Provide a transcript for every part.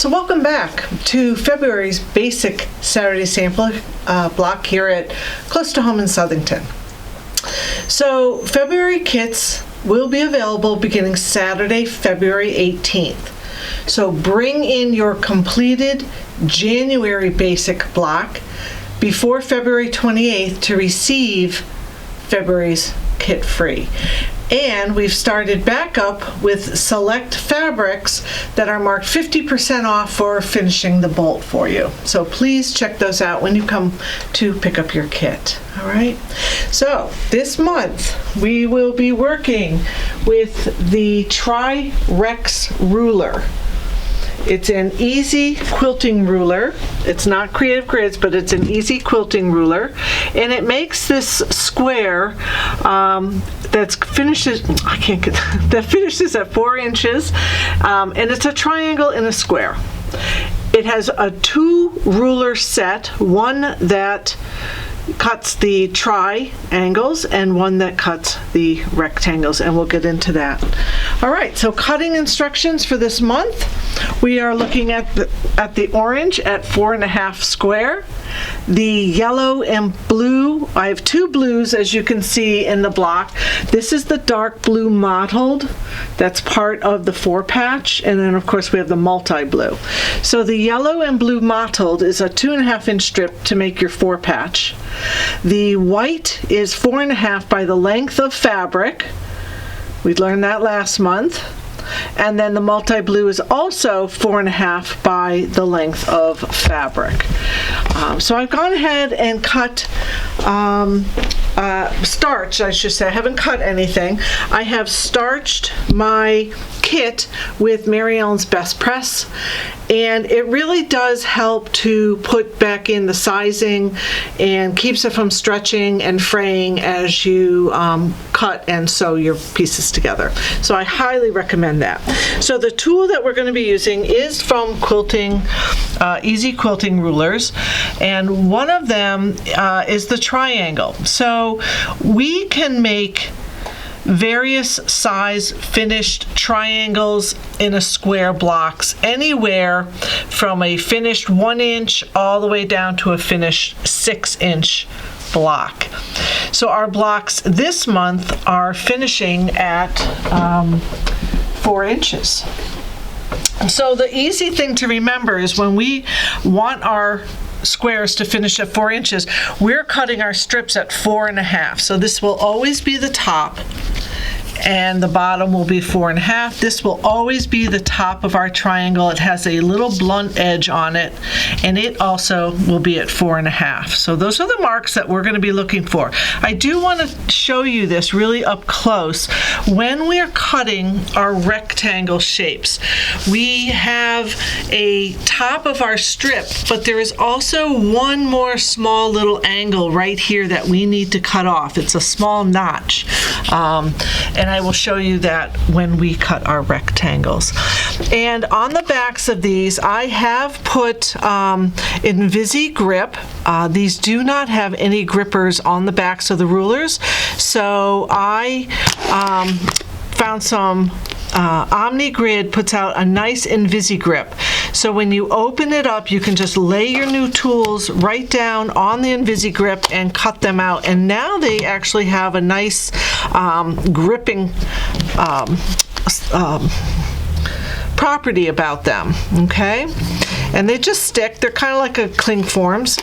So welcome back to February's basic Saturday sample block here at close to home in Southington. So February kits will be available beginning Saturday, February 18th. So bring in your completed January basic block before February 28th to receive February's kit free. And we've started back up with select fabrics that are marked 50% off for finishing the bolt for you. So please check those out when you come to pick up your kit. All right. So this month we will be working with the Tri-Rex ruler. It's an easy quilting ruler. It's not Creative Grids, but it's an easy quilting ruler, and it makes this square that finishes at 4 inches, and it's a triangle in a square. It has a 2 ruler set, one that cuts the triangles and one that cuts the rectangles, and we'll get into that. All right, so cutting instructions for this month. We are looking at the orange at 4.5 square. The yellow and blue, I have 2 blues as you can see in the block. This is the dark blue mottled, that's part of the 4 patch, and then of course we have the multi-blue. So the yellow and blue mottled is a 2.5 inch strip to make your 4 patch. The white is 4.5 by the length of fabric. We learned that last month. And then the multi-blue is also 4.5 by the length of fabric. So I've gone ahead and cut starch, I should say. I haven't cut anything. I have starched my kit with Mary Ellen's Best Press, and it really does help to put back in the sizing and keeps it from stretching and fraying as you cut and sew your pieces together. So I highly recommend that. So the tool that we're going to be using is from Quilting, Easy Quilting Rulers, and one of them is the triangle. So we can make various size finished triangles in a square blocks, anywhere from a finished 1 inch all the way down to a finished 6 inch block. So our blocks this month are finishing at 4 inches. So the easy thing to remember is when we want our squares to finish at 4 inches, we're cutting our strips at 4.5. So this will always be the top, and the bottom will be 4.5. This will always be the top of our triangle. It has a little blunt edge on it, and it also will be at 4.5. So those are the marks that we're going to be looking for. I do want to show you this really up close. When we are cutting our rectangle shapes, we have a top of our strip, but there is also one more small little angle right here that we need to cut off. It's a small notch. And I will show you that when we cut our rectangles. And on the backs of these, I have put Invisi Grip. These do not have any grippers on the backs of the rulers, so I found some OmniGrid puts out a nice Invisi Grip. So when you open it up, you can just lay your new tools right down on the Invisi Grip and cut them out. And now they actually have a nice gripping property about them, okay? And they just stick. They're kind of like a cling forms.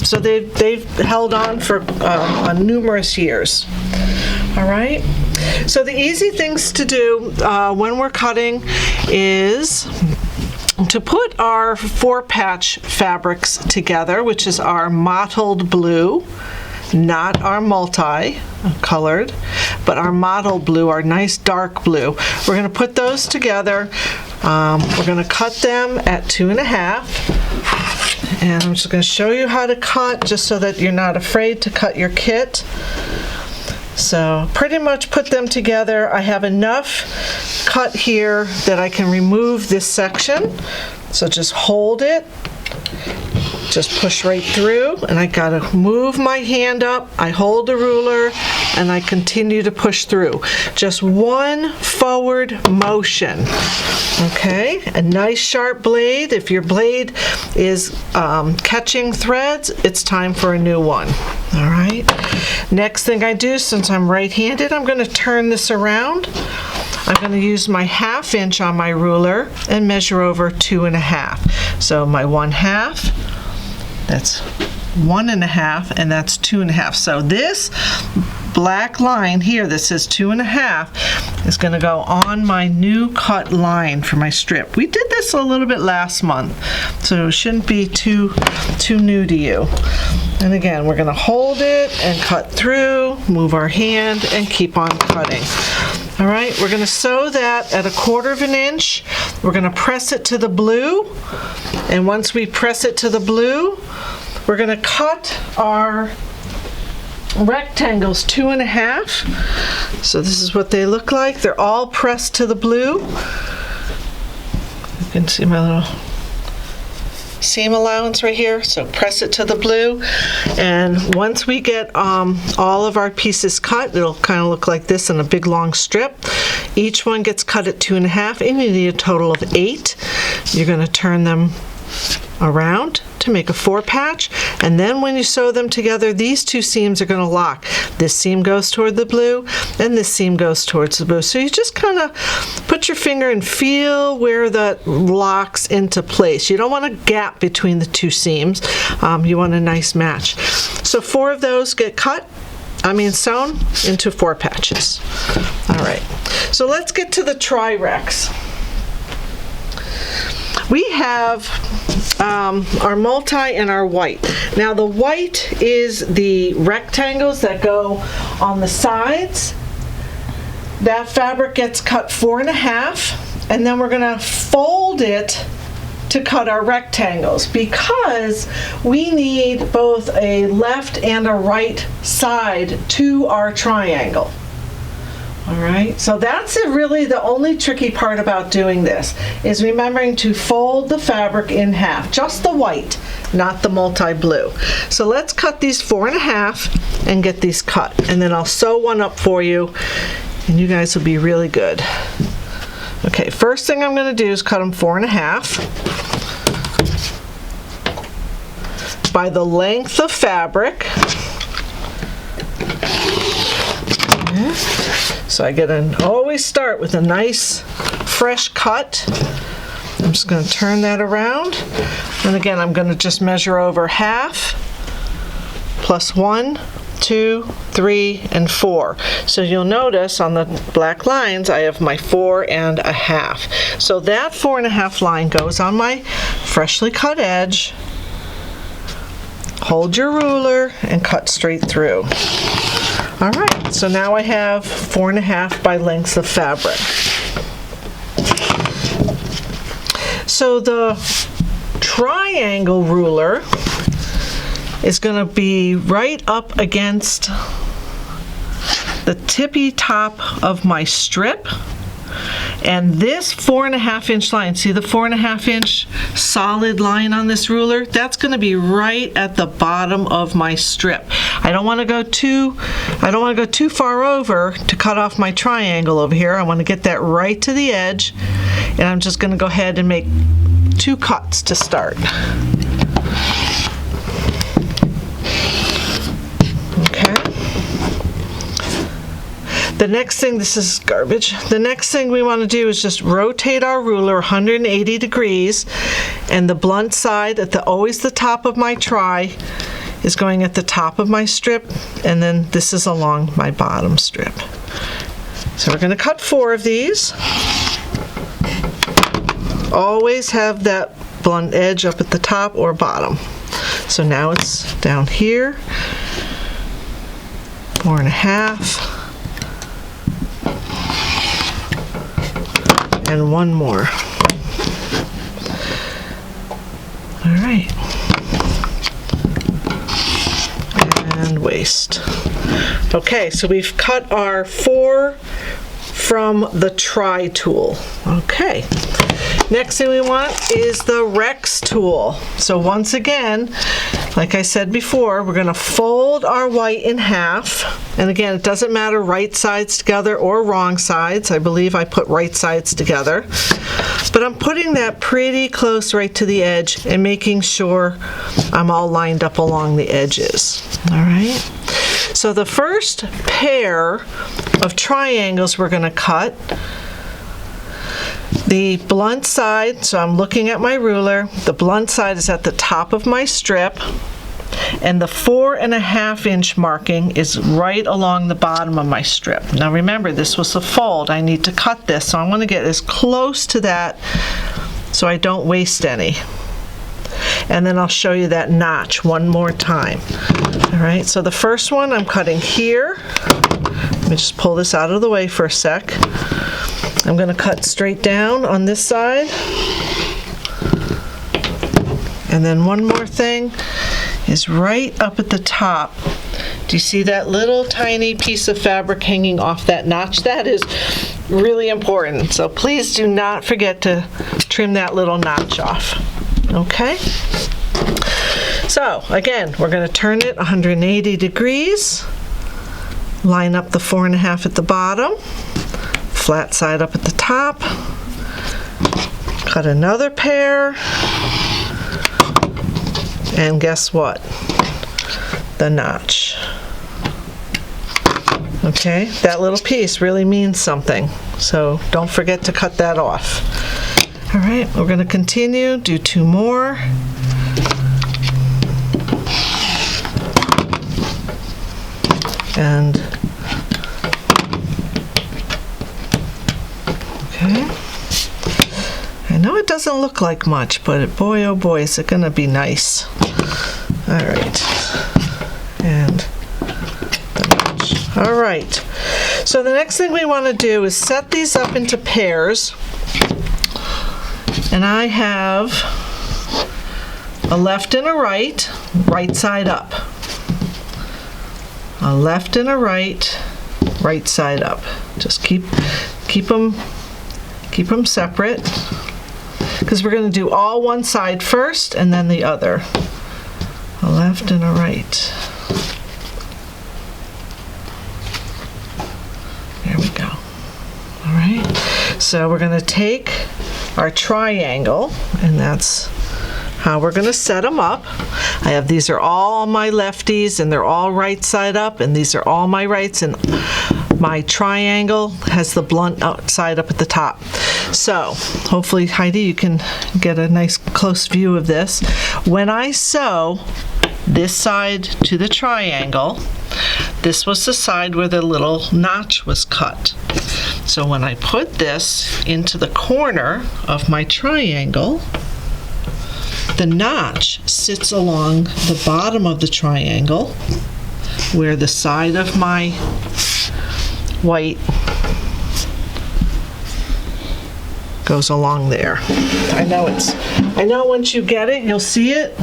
So they've held on for numerous years. All right. So the easy things to do when we're cutting is to put our 4 patch fabrics together, which is our mottled blue, not our multi-colored, but our mottled blue, our nice dark blue. We're going to put those together. We're going to cut them at 2.5. And I'm just going to show you how to cut, just so that you're not afraid to cut your kit. So pretty much put them together. I have enough cut here that I can remove this section. So just hold it, just push right through, and I gotta move my hand up. I hold the ruler, and I continue to push through. Just one forward motion. Okay, a nice sharp blade. If your blade is catching threads, it's time for a new one. All right, next thing I do, since I'm right-handed, I'm going to turn this around. I'm going to use my 1/2 inch on my ruler and measure over 2 1/2. So my 1/2, that's 1 1/2, and that's 2 1/2. So this black line here that says 2 1/2 is going to go on my new cut line for my strip. We did this a little bit last month, so it shouldn't be too new to you. And again, we're going to hold it and cut through, move our hand, and keep on cutting. All right, we're going to sew that at 1/4 inch. We're going to press it to the blue, and once we press it to the blue, we're going to cut our rectangles 2 1/2. So this is what they look like. They're all pressed to the blue. You can see my little seam allowance right here, so press it to the blue, and once we get all of our pieces cut, it'll kind of look like this in a big long strip. Each one gets cut at 2 1/2, and you need a total of 8. You're going to turn them around to make a 4 patch, and then when you sew them together, these two seams are going to lock. This seam goes toward the blue, and this seam goes towards the blue. So you just kind of put your finger and feel where that locks into place. You don't want a gap between the two seams. You want a nice match. So 4 of those get sewn into 4 patches. All right, so let's get to the tri-rex. We have our multi and our white. Now the white is the rectangles that go on the sides. That fabric gets cut 4 1/2, and then we're going to fold it to cut our rectangles, because we need both a left and a right side to our triangle. All right, so that's really the only tricky part about doing this, is remembering to fold the fabric in half, just the white, not the multi-blue. So let's cut these 4 1/2 and get these cut, and then I'll sew one up for you, and you guys will be really good. Okay, first thing I'm going to do is cut them 4 1/2 by the length of fabric. So I always start with a nice fresh cut. I'm just going to turn that around, and again I'm going to just measure over 1/2 plus 1, 2, 3, and 4. So you'll notice on the black lines I have my 4 1/2. So that 4 1/2 line goes on my freshly cut edge. Hold your ruler and cut straight through. All right, so now I have 4 1/2 by lengths of fabric. So the triangle ruler is going to be right up against the tippy top of my strip. And this 4 1/2 inch line, see the 4 1/2 inch solid line on this ruler? That's going to be right at the bottom of my strip. I don't want to go too far over to cut off my triangle over here. I want to get that right to the edge, and I'm just going to go ahead and make 2 cuts to start. Okay. The next thing, this is garbage. The next thing we want to do is just rotate our ruler 180 degrees, and the blunt side always the top of my tri is going at the top of my strip, and then this is along my bottom strip. So we're going to cut 4 of these. Always have that blunt edge up at the top or bottom. So now it's down here, 4 1/2. And 1 more. All right. And waist. Okay, so we've cut our 4 from the tri tool. Okay. Next thing we want is the Rex tool. So once again, like I said before, we're going to fold our white in half. And again, it doesn't matter right sides together or wrong sides. I believe I put right sides together. But I'm putting that pretty close right to the edge and making sure I'm all lined up along the edges. All right. So the first pair of triangles we're going to cut, the blunt side, so I'm looking at my ruler, the blunt side is at the top of my strip, and the 4.5 inch marking is right along the bottom of my strip. Now remember, this was a fold. I need to cut this, so I'm going to get as close to that so I don't waste any. And then I'll show you that notch one more time. All right, so the first one I'm cutting here. Let me just pull this out of the way for a sec. I'm going to cut straight down on this side. And then one more thing is right up at the top. Do you see that little tiny piece of fabric hanging off that notch? That is really important. So please do not forget to trim that little notch off. Okay? So again, we're going to turn it 180 degrees. Line up the 4.5 at the bottom. Flat side up at the top. Cut another pair. And guess what? The notch. Okay, that little piece really means something, so don't forget to cut that off. All right, we're going to continue, do 2 more. And okay. I know it doesn't look like much, but boy, oh boy, is it going to be nice. All right. And the notch. All right. So the next thing we want to do is set these up into pairs. And I have a left and a right, right side up. A left and a right, right side up. Just keep them separate, because we're going to do all one side first and then the other. A left and a right. There we go. All right. So we're going to take our triangle, and that's how we're going to set them up. I have, these are all my lefties, and they're all right side up, and these are all my rights, and my triangle has the blunt side up at the top. So hopefully, Heidi, you can get a nice close view of this. When I sew this side to the triangle, this was the side where the little notch was cut. So when I put this into the corner of my triangle, the notch sits along the bottom of the triangle where the side of my white goes along there. I know once you get it, you'll see it.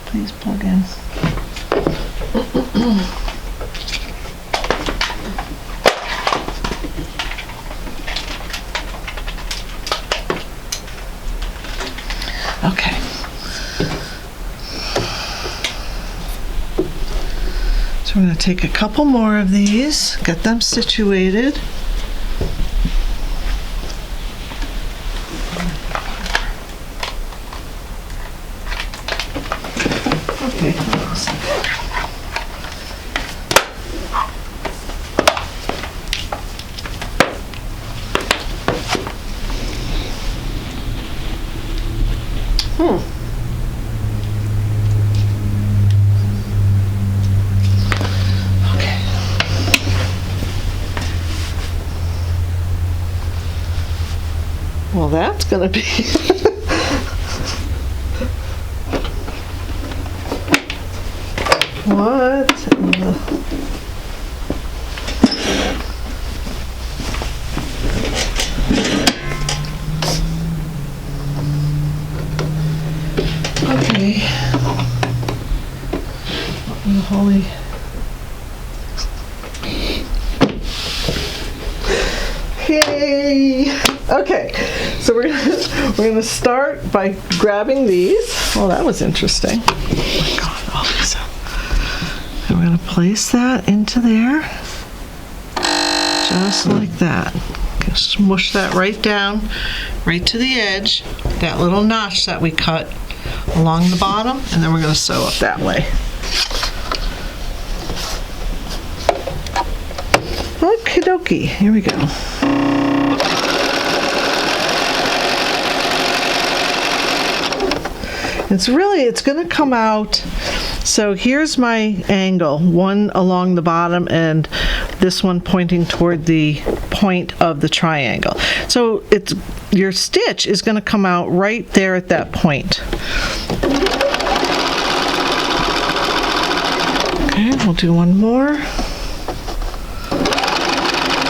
Please plug in. Okay. So we're going to take a couple more of these, get them situated. Well, that's gonna be what in the holy. Yay! Okay, so we're gonna start by grabbing these. Oh, that was interesting. Oh my God, all these. And we're gonna place that into there, just like that. Smush that right down, right to the edge, that little notch that we cut along the bottom, and then we're gonna sew up that way. Okie dokie, here we go. It's going to come out, so here's my angle, one along the bottom and this one pointing toward the point of the triangle. So your stitch is going to come out right there at that point. Okay, we'll do one more.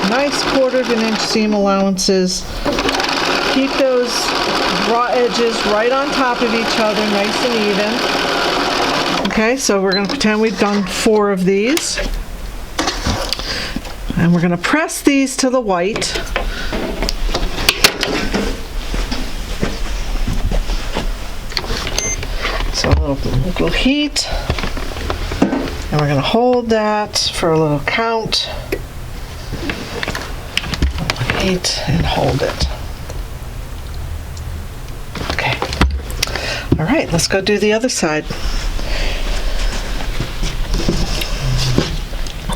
Nice 1/4 of an inch seam allowances. Keep those raw edges right on top of each other, nice and even. Okay, so we're going to pretend we've done 4 of these. And we're going to press these to the white. So a little heat. And we're going to hold that for a little count. Heat and hold it. All right, let's go do the other side.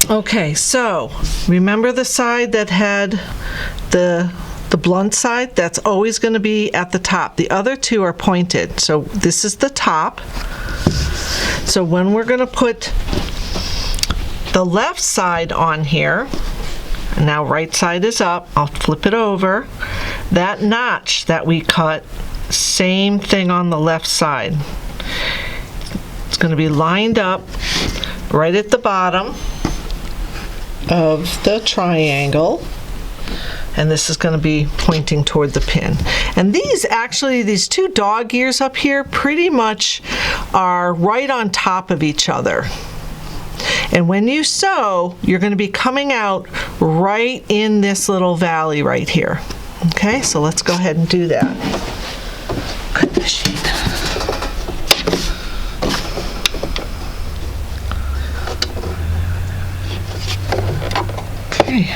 Okay, so remember the side that had the blunt side? That's always going to be at the top. The other 2 are pointed. So this is the top. So when we're going to put the left side on here, and now right side is up, I'll flip it over. That notch that we cut, same thing on the left side. It's going to be lined up right at the bottom of the triangle, and this is going to be pointing toward the pin. And these 2 dog ears up here pretty much are right on top of each other. And when you sew, you're going to be coming out right in this little valley right here. Okay, so let's go ahead and do that. Cut the sheet. Okay.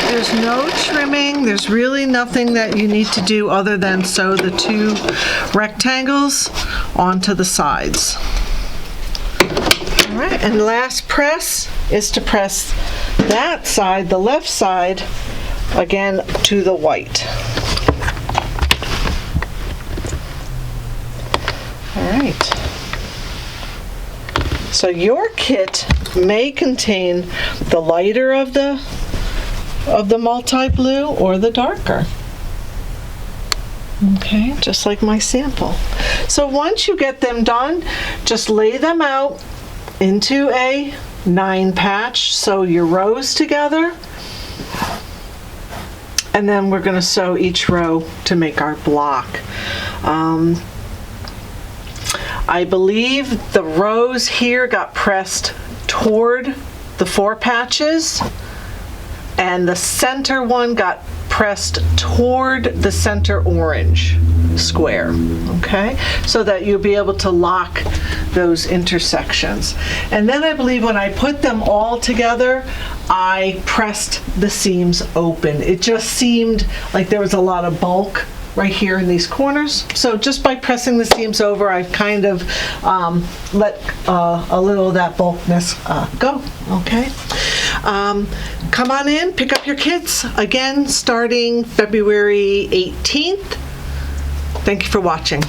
There's no trimming. There's really nothing that you need to do other than sew the 2 rectangles onto the sides. All right, and last press is to press that side, the left side, again to the white. All right. So your kit may contain the lighter of the multi-blue or the darker. Okay, just like my sample. So once you get them done, just lay them out into a 9 patch, sew your rows together, and then we're going to sew each row to make our block. I believe the rows here got pressed toward the 4 patches, and the center one got pressed toward the center orange square, okay? So that you'll be able to lock those intersections. And then I believe when I put them all together, I pressed the seams open. It just seemed like there was a lot of bulk right here in these corners. So just by pressing the seams over, I've kind of let a little of that bulkness go, okay? Come on in, pick up your kits, again, starting February 18th. Thank you for watching.